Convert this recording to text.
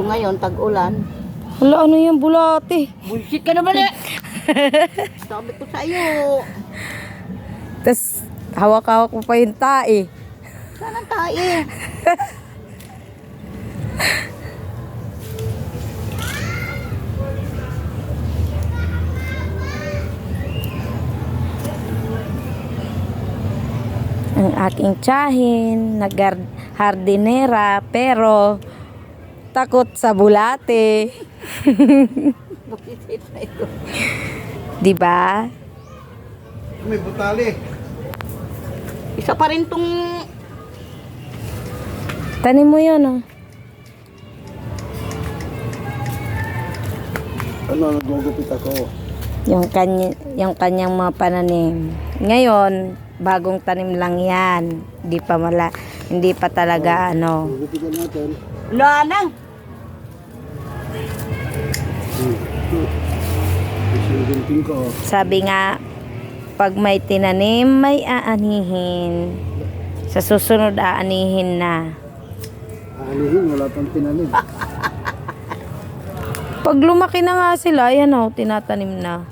ngayon, tag-ulan. Wala, ano yan, bulate. Bullshit ka naman eh. Sabi ko sa iyo. Tapos, hawak-hawak mo pa yung tae. Sana tayo. Ang aking tiyahin, nag-hardinera, pero takot sa bulate. Bullshit na ito. Diba? May butali. Isa pa rin tong Tanim mo yun, oh. Ano, nagugupit ako. Yung kanyang mga pananim. Ngayon, bagong tanim lang yan. Hindi pa talaga, ano. Gugupitan natin. wala na. Isinunting ko. Sabi nga, pag may tinanim, may aanihin. Sa susunod, aanihin na. Aanihin, wala pang tinanim. Pag lumaki na nga sila, yan, oh, tinatanim na.